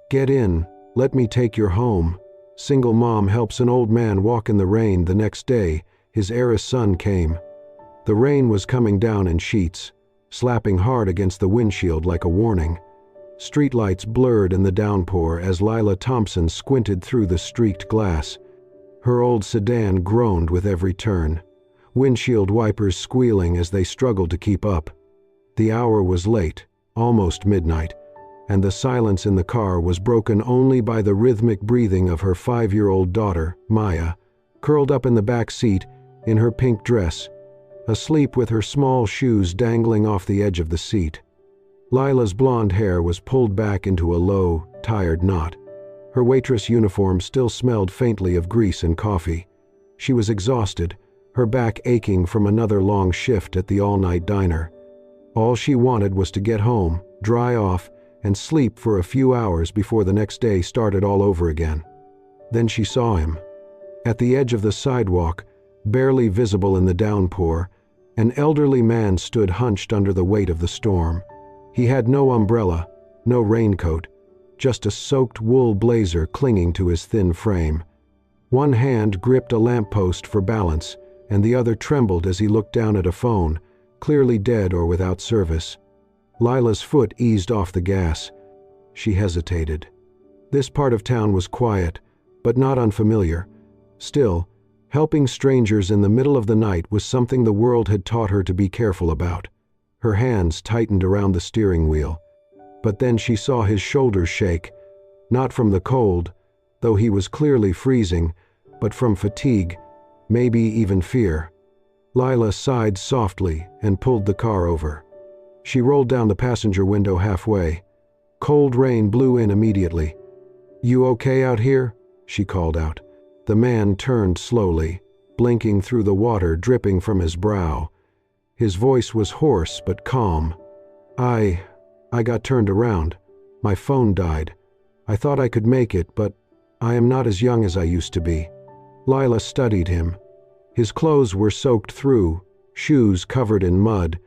"Get in, let me take you home." Single mom helps an old man walk in the rain. The next day, his heiress son came. The rain was coming down in sheets, slapping hard against the windshield like a warning. Streetlights blurred in the downpour as Lila Thompson squinted through the streaked glass. Her old sedan groaned with every turn, windshield wipers squealing as they struggled to keep up. The hour was late, almost midnight, and the silence in the car was broken only by the rhythmic breathing of her 5-year-old daughter, Maya, curled up in the back seat in her pink dress, asleep with her small shoes dangling off the edge of the seat. Lila's blonde hair was pulled back into a low, tired knot. Her waitress uniform still smelled faintly of grease and coffee. She was exhausted, her back aching from another long shift at the all-night diner. All she wanted was to get home, dry off, and sleep for a few hours before the next day started all over again. Then she saw him. At the edge of the sidewalk, barely visible in the downpour, an elderly man stood hunched under the weight of the storm. He had no umbrella, no raincoat, just a soaked wool blazer clinging to his thin frame. One hand gripped a lamppost for balance, and the other trembled as he looked down at a phone, clearly dead or without service. Lila's foot eased off the gas. She hesitated. This part of town was quiet, but not unfamiliar. Still, helping strangers in the middle of the night was something the world had taught her to be careful about. Her hands tightened around the steering wheel. But then she saw his shoulders shake, not from the cold, though he was clearly freezing, but from fatigue, maybe even fear. Lila sighed softly and pulled the car over. She rolled down the passenger window halfway. Cold rain blew in immediately. "You okay out here?" she called out. The man turned slowly, blinking through the water dripping from his brow. His voice was hoarse but calm. I got turned around. My phone died. I thought I could make it, but I am not as young as I used to be." Lila studied him. His clothes were soaked through, shoes covered in mud,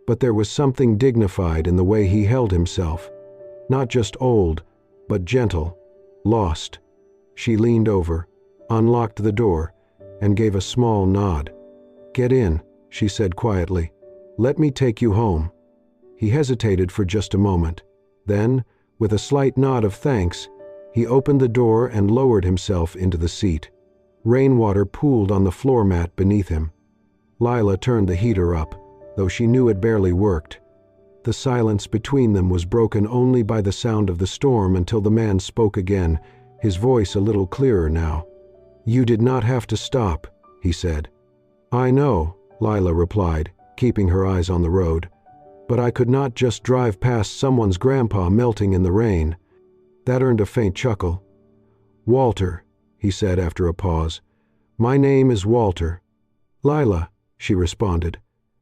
but there was something dignified in the way he held himself. Not just old, but gentle, lost. She leaned over, unlocked the door, and gave a small nod. "Get in," she said quietly. "Let me take you home." He hesitated for just a moment. Then, with a slight nod of thanks, he opened the door and lowered himself into the seat. Rainwater pooled on the floor mat beneath him. Lila turned the heater up, though she knew it barely worked. The silence between them was broken only by the sound of the storm until the man spoke again, his voice a little clearer now. "You did not have to stop," he said. "I know," Lila replied, keeping her eyes on the road. "But I could not just drive past someone's grandpa melting in the rain." That earned a faint chuckle. "Walter," he said after a pause. "My name is Walter." "Lila," she responded.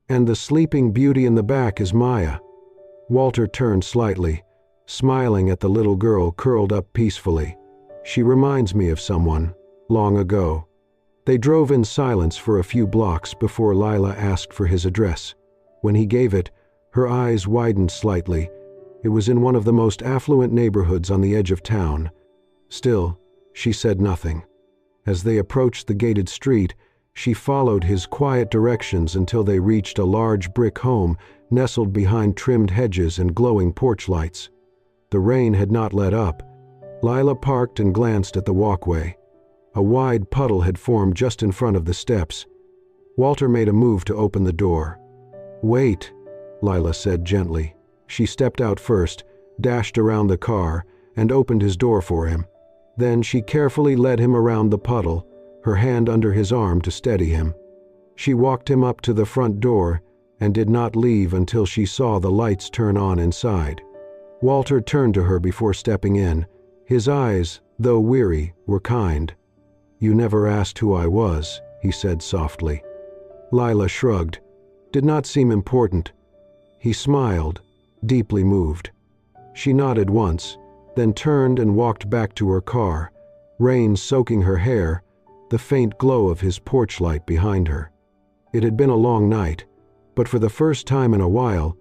"And the sleeping beauty in the back is Maya." Walter turned slightly, smiling at the little girl curled up peacefully. "She reminds me of someone, long ago." They drove in silence for a few blocks before Lila asked for his address. When he gave it, her eyes widened slightly. It was in one of the most affluent neighborhoods on the edge of town. Still, she said nothing. As they approached the gated street, she followed his quiet directions until they reached a large brick home nestled behind trimmed hedges and glowing porch lights. The rain had not let up. Lila parked and glanced at the walkway. A wide puddle had formed just in front of the steps. Walter made a move to open the door. "Wait," Lila said gently. She stepped out first, dashed around the car, and opened his door for him. Then she carefully led him around the puddle, her hand under his arm to steady him. She walked him up to the front door and did not leave until she saw the lights turn on inside. Walter turned to her before stepping in. His eyes, though weary, were kind. "You never asked who I was," he said softly. Lila shrugged. Did not seem important. He smiled, deeply moved. She nodded once, then turned and walked back to her car, rain soaking her hair, the faint glow of his porch light behind her. It had been a long night, but for the first time in a while,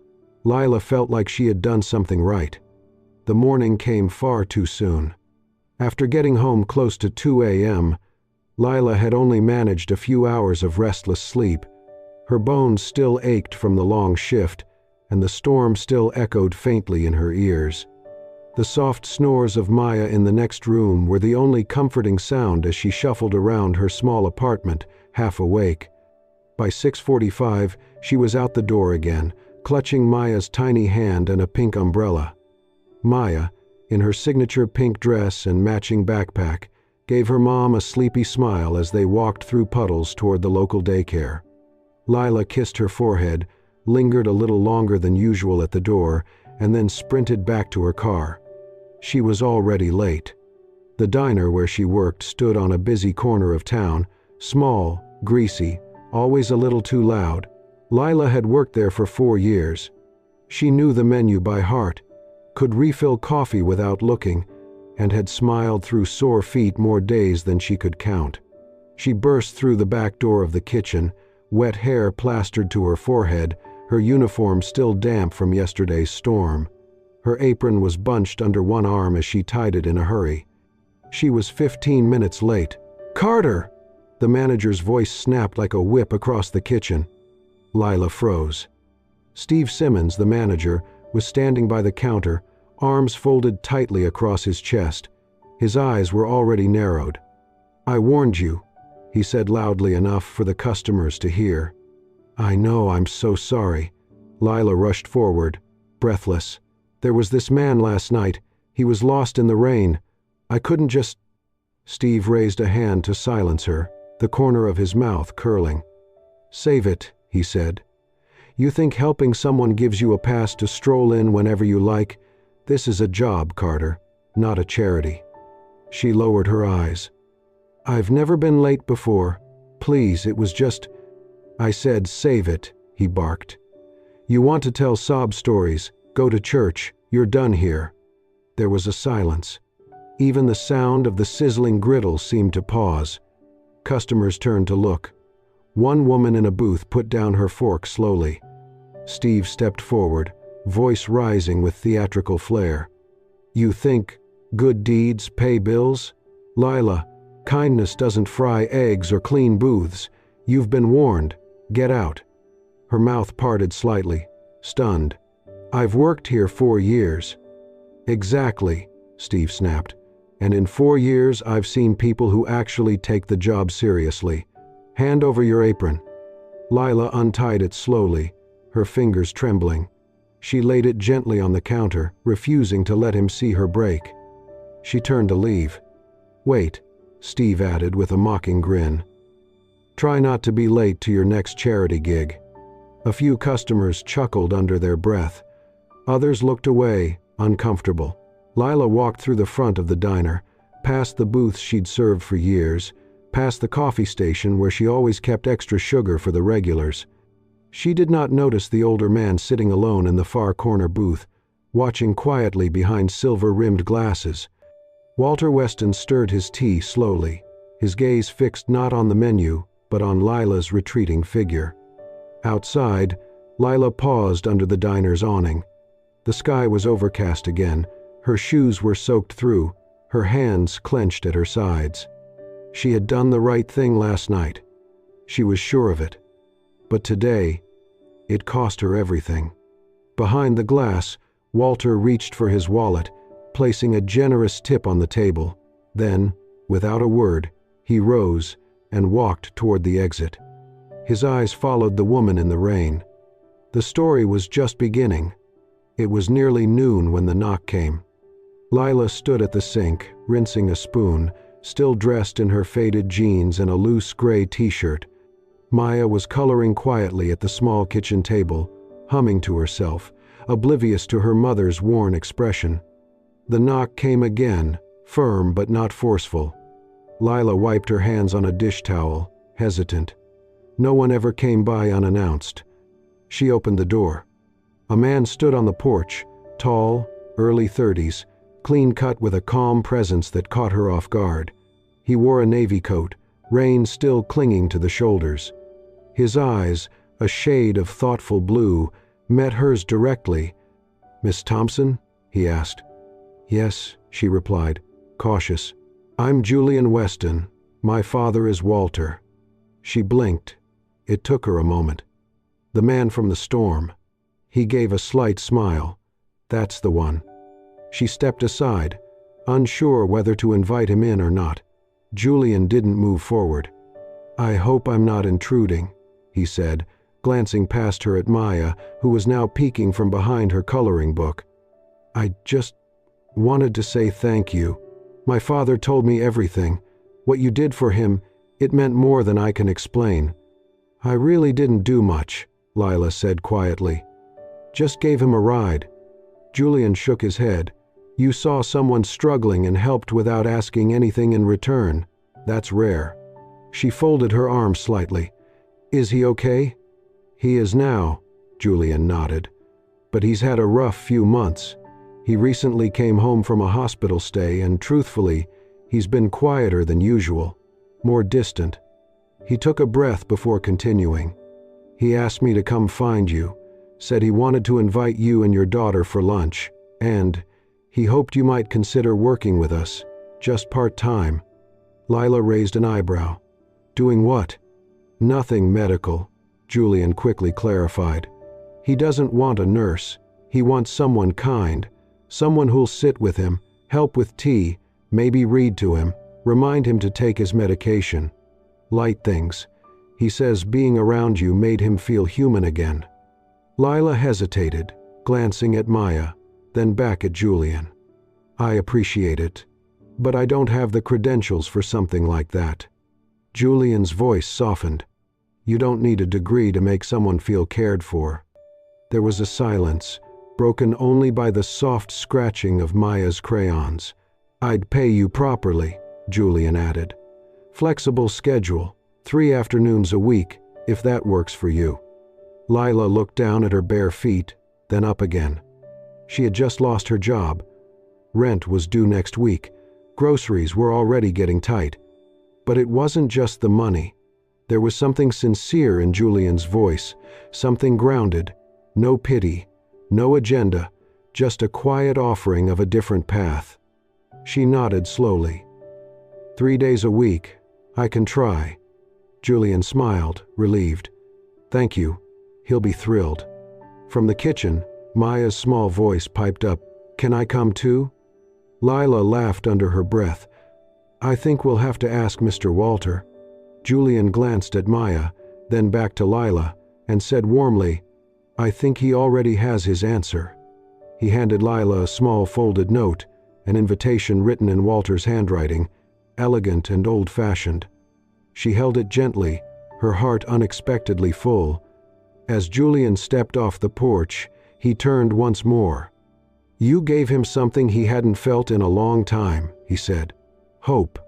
Lila felt like she had done something right. The morning came far too soon. After getting home close to 2 a.m., Lila had only managed a few hours of restless sleep. Her bones still ached from the long shift, and the storm still echoed faintly in her ears. The soft snores of Maya in the next room were the only comforting sound as she shuffled around her small apartment, half awake. By 6:45, she was out the door again, clutching Maya's tiny hand and a pink umbrella. Maya, in her signature pink dress and matching backpack, gave her mom a sleepy smile as they walked through puddles toward the local daycare. Lila kissed her forehead, lingered a little longer than usual at the door, and then sprinted back to her car. She was already late. The diner where she worked stood on a busy corner of town, small, greasy, always a little too loud. Lila had worked there for 4 years. She knew the menu by heart, could refill coffee without looking, and had smiled through sore feet more days than she could count. She burst through the back door of the kitchen, wet hair plastered to her forehead, her uniform still damp from yesterday's storm. Her apron was bunched under one arm as she tied it in a hurry. She was 15 minutes late. "Carter!" The manager's voice snapped like a whip across the kitchen. Lila froze. Steve Simmons, the manager, was standing by the counter, arms folded tightly across his chest. His eyes were already narrowed. "I warned you," he said loudly enough for the customers to hear. "I know, I'm so sorry." Lila rushed forward, breathless. "There was this man last night. He was lost in the rain. I couldn't just—" Steve raised a hand to silence her, the corner of his mouth curling. "Save it," he said. "You think helping someone gives you a pass to stroll in whenever you like? This is a job, Carter, not a charity." She lowered her eyes. "I've never been late before. Please, it was just—" "I said save it," he barked. "You want to tell sob stories, go to church, you're done here." There was a silence. Even the sound of the sizzling griddle seemed to pause. Customers turned to look. One woman in a booth put down her fork slowly. Steve stepped forward, voice rising with theatrical flair. "You think good deeds pay bills? Lila, kindness doesn't fry eggs or clean booths. You've been warned. Get out." Her mouth parted slightly, stunned. "I've worked here 4 years." "Exactly," Steve snapped. "And in 4 years I've seen people who actually take the job seriously. Hand over your apron." Lila untied it slowly, her fingers trembling. She laid it gently on the counter, refusing to let him see her break. She turned to leave. "Wait," Steve added with a mocking grin. "Try not to be late to your next charity gig." A few customers chuckled under their breath. Others looked away, uncomfortable. Lila walked through the front of the diner, past the booths she'd served for years, past the coffee station where she always kept extra sugar for the regulars. She did not notice the older man sitting alone in the far corner booth, watching quietly behind silver-rimmed glasses. Walter Weston stirred his tea slowly, his gaze fixed not on the menu, but on Lila's retreating figure. Outside, Lila paused under the diner's awning. The sky was overcast again, her shoes were soaked through, her hands clenched at her sides. She had done the right thing last night. She was sure of it. But today, it cost her everything. Behind the glass, Walter reached for his wallet, placing a generous tip on the table. Then, without a word, he rose and walked toward the exit. His eyes followed the woman in the rain. The story was just beginning. It was nearly noon when the knock came. Lila stood at the sink, rinsing a spoon, still dressed in her faded jeans and a loose gray t-shirt. Maya was coloring quietly at the small kitchen table, humming to herself, oblivious to her mother's worn expression. The knock came again, firm but not forceful. Lila wiped her hands on a dish towel, hesitant. No one ever came by unannounced. She opened the door. A man stood on the porch, tall, early 30s, clean-cut with a calm presence that caught her off guard. He wore a navy coat, rain still clinging to the shoulders. His eyes, a shade of thoughtful blue, met hers directly. "Miss Thompson?" he asked. "Yes," she replied, cautious. "I'm Julian Weston. My father is Walter." She blinked. It took her a moment. "The man from the storm." He gave a slight smile. "That's the one." She stepped aside, unsure whether to invite him in or not. Julian didn't move forward. "I hope I'm not intruding," he said, glancing past her at Maya, who was now peeking from behind her coloring book. "I just wanted to say thank you. My father told me everything. What you did for him, it meant more than I can explain." "I really didn't do much," Lila said quietly. "Just gave him a ride." Julian shook his head. "You saw someone struggling and helped without asking anything in return. That's rare." She folded her arms slightly. "Is he okay?" "He is now," Julian nodded. "But he's had a rough few months. He recently came home from a hospital stay and, truthfully, he's been quieter than usual, more distant." He took a breath before continuing. "He asked me to come find you, said he wanted to invite you and your daughter for lunch, and he hoped you might consider working with us, just part-time." Lila raised an eyebrow. "Doing what?" "Nothing medical," Julian quickly clarified. "He doesn't want a nurse. He wants someone kind, someone who'll sit with him, help with tea, maybe read to him, remind him to take his medication. Light things. He says being around you made him feel human again." Lila hesitated, glancing at Maya, then back at Julian. "I appreciate it, but I don't have the credentials for something like that." Julian's voice softened. "You don't need a degree to make someone feel cared for." There was a silence, broken only by the soft scratching of Maya's crayons. "I'd pay you properly," Julian added. "Flexible schedule, 3 afternoons a week, if that works for you." Lila looked down at her bare feet, then up again. She had just lost her job. Rent was due next week. Groceries were already getting tight. But it wasn't just the money. There was something sincere in Julian's voice, something grounded, no pity, no agenda, just a quiet offering of a different path. She nodded slowly. 3 days a week. I can try." Julian smiled, relieved. "Thank you. He'll be thrilled." From the kitchen, Maya's small voice piped up, "Can I come too?" Lila laughed under her breath. "I think we'll have to ask Mr. Walter." Julian glanced at Maya, then back to Lila, and said warmly, "I think he already has his answer." He handed Lila a small folded note, an invitation written in Walter's handwriting, elegant and old-fashioned. She held it gently, her heart unexpectedly full. As Julian stepped off the porch, he turned once more. "You gave him something he hadn't felt in a long time," he said. "Hope."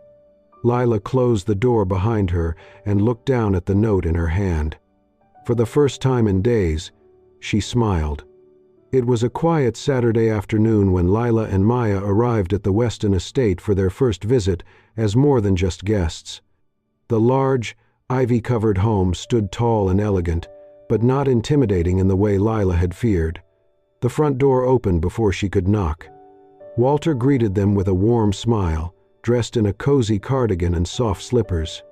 Lila closed the door behind her and looked down at the note in her hand. For the first time in days, she smiled. It was a quiet Saturday afternoon when Lila and Maya arrived at the Weston estate for their first visit as more than just guests. The large, ivy-covered home stood tall and elegant, but not intimidating in the way Lila had feared. The front door opened before she could knock. Walter greeted them with a warm smile, dressed in a cozy cardigan and soft slippers.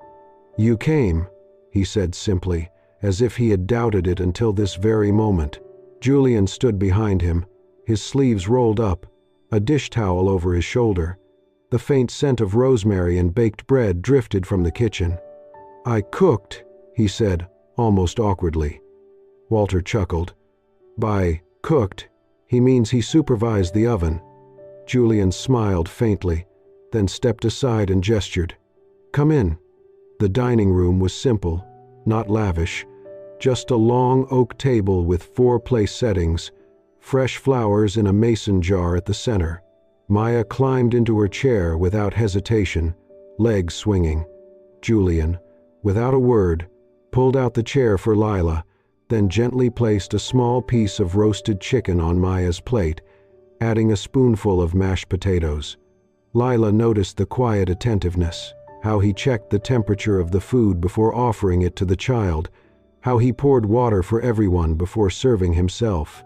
"You came," he said simply, as if he had doubted it until this very moment. Julian stood behind him, his sleeves rolled up, a dish towel over his shoulder. The faint scent of rosemary and baked bread drifted from the kitchen. "I cooked," he said, almost awkwardly. Walter chuckled. "By cooked, he means he supervised the oven." Julian smiled faintly, then stepped aside and gestured. "Come in." The dining room was simple, not lavish, just a long oak table with 4 place settings, fresh flowers in a mason jar at the center. Maya climbed into her chair without hesitation, legs swinging. Julian, without a word, pulled out the chair for Lila, then gently placed a small piece of roasted chicken on Maya's plate, adding a spoonful of mashed potatoes. Lila noticed the quiet attentiveness, how he checked the temperature of the food before offering it to the child, how he poured water for everyone before serving himself.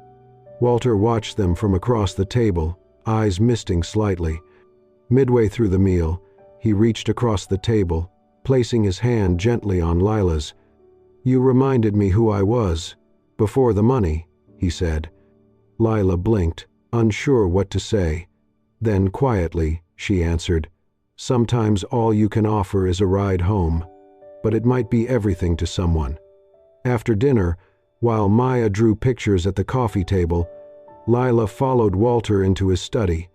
Walter watched them from across the table, eyes misting slightly. Midway through the meal, he reached across the table, placing his hand gently on Lila's. "You reminded me who I was, before the money," he said. Lila blinked, unsure what to say. Then quietly, she answered, "Sometimes all you can offer is a ride home, but it might be everything to someone." After dinner, while Maya drew pictures at the coffee table, Lila followed Walter into his study.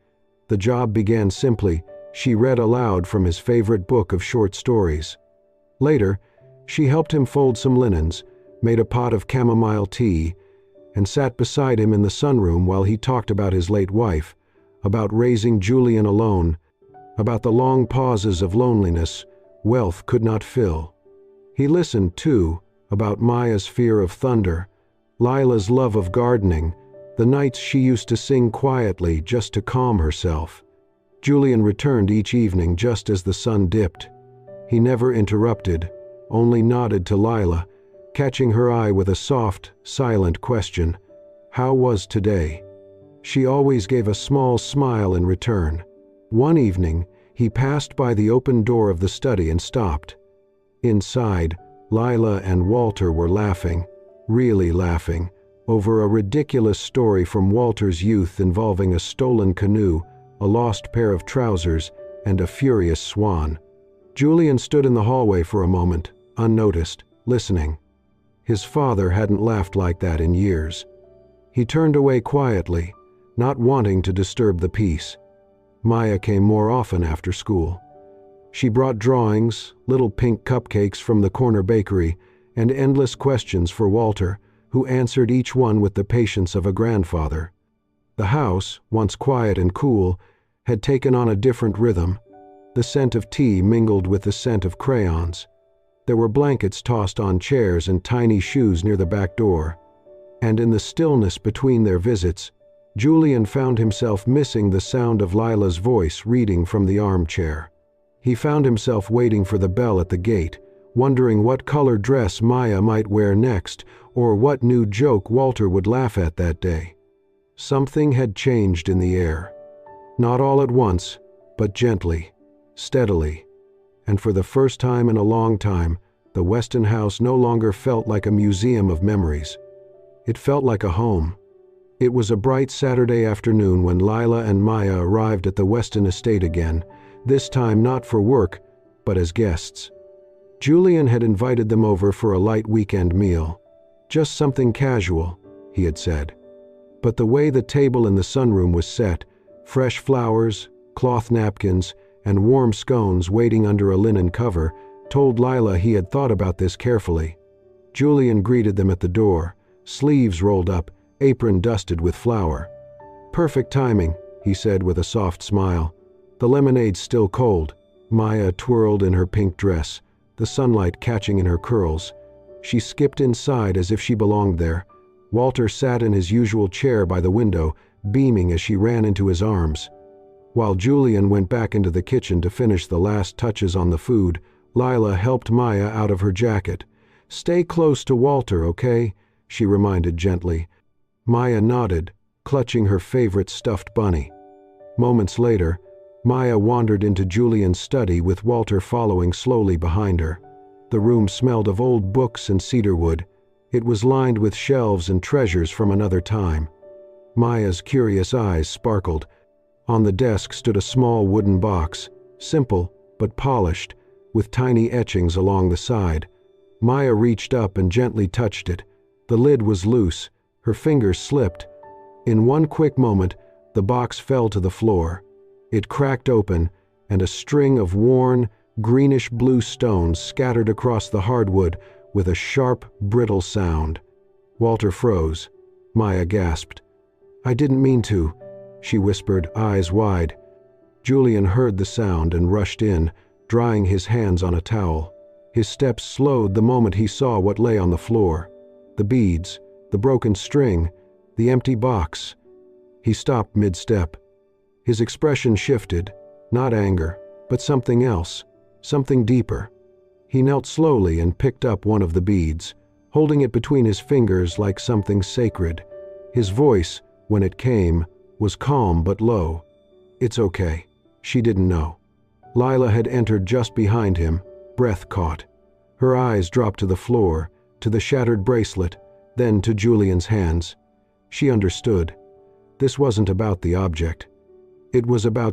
The job began simply. She read aloud from his favorite book of short stories. Later, she helped him fold some linens, made a pot of chamomile tea, and sat beside him in the sunroom while he talked about his late wife, about raising Julian alone, about the long pauses of loneliness wealth could not fill. He listened, too, about Maya's fear of thunder, Lila's love of gardening, the nights she used to sing quietly just to calm herself. Julian returned each evening just as the sun dipped. He never interrupted, only nodded to Lila, catching her eye with a soft, silent question. How was today? She always gave a small smile in return. One evening, he passed by the open door of the study and stopped. Inside, Lila and Walter were laughing, really laughing, over a ridiculous story from Walter's youth involving a stolen canoe, a lost pair of trousers, and a furious swan. Julian stood in the hallway for a moment, unnoticed, listening. His father hadn't laughed like that in years. He turned away quietly, not wanting to disturb the peace. Maya came more often after school. She brought drawings, little pink cupcakes from the corner bakery, and endless questions for Walter, who answered each one with the patience of a grandfather. The house, once quiet and cool, had taken on a different rhythm. The scent of tea mingled with the scent of crayons. There were blankets tossed on chairs and tiny shoes near the back door. And in the stillness between their visits, Julian found himself missing the sound of Lila's voice reading from the armchair. He found himself waiting for the bell at the gate, wondering what color dress Maya might wear next, or what new joke Walter would laugh at that day. Something had changed in the air. Not all at once, but gently, steadily. And for the first time in a long time, the Weston house no longer felt like a museum of memories. It felt like a home. It was a bright Saturday afternoon when Lila and Maya arrived at the Weston estate again, this time not for work, but as guests. Julian had invited them over for a light weekend meal. Just something casual, he had said. But the way the table in the sunroom was set, fresh flowers, cloth napkins, and warm scones waiting under a linen cover, told Lila he had thought about this carefully. Julian greeted them at the door, sleeves rolled up, apron dusted with flour. "Perfect timing," he said with a soft smile. The lemonade's still cold. Maya twirled in her pink dress, the sunlight catching in her curls. She skipped inside as if she belonged there. Walter sat in his usual chair by the window, beaming as she ran into his arms. While Julian went back into the kitchen to finish the last touches on the food, Lila helped Maya out of her jacket. "Stay close to Walter, okay?" she reminded gently. Maya nodded, clutching her favorite stuffed bunny. Moments later, Maya wandered into Julian's study with Walter following slowly behind her. The room smelled of old books and cedarwood. It was lined with shelves and treasures from another time. Maya's curious eyes sparkled. On the desk stood a small wooden box, simple but polished, with tiny etchings along the side. Maya reached up and gently touched it. The lid was loose. Her fingers slipped. In one quick moment, the box fell to the floor. It cracked open, and a string of worn, greenish-blue stones scattered across the hardwood with a sharp, brittle sound. Walter froze. Maya gasped. "I didn't mean to," she whispered, eyes wide. Julian heard the sound and rushed in, drying his hands on a towel. His steps slowed the moment he saw what lay on the floor. The beads, the broken string, the empty box. He stopped mid-step. His expression shifted, not anger, but something else, something deeper. He knelt slowly and picked up one of the beads, holding it between his fingers like something sacred. His voice, when it came, was calm but low. "It's okay." She didn't know. Lila had entered just behind him, breath caught. Her eyes dropped to the floor, to the shattered bracelet, then to Julian's hands. She understood. This wasn't about the object. It was about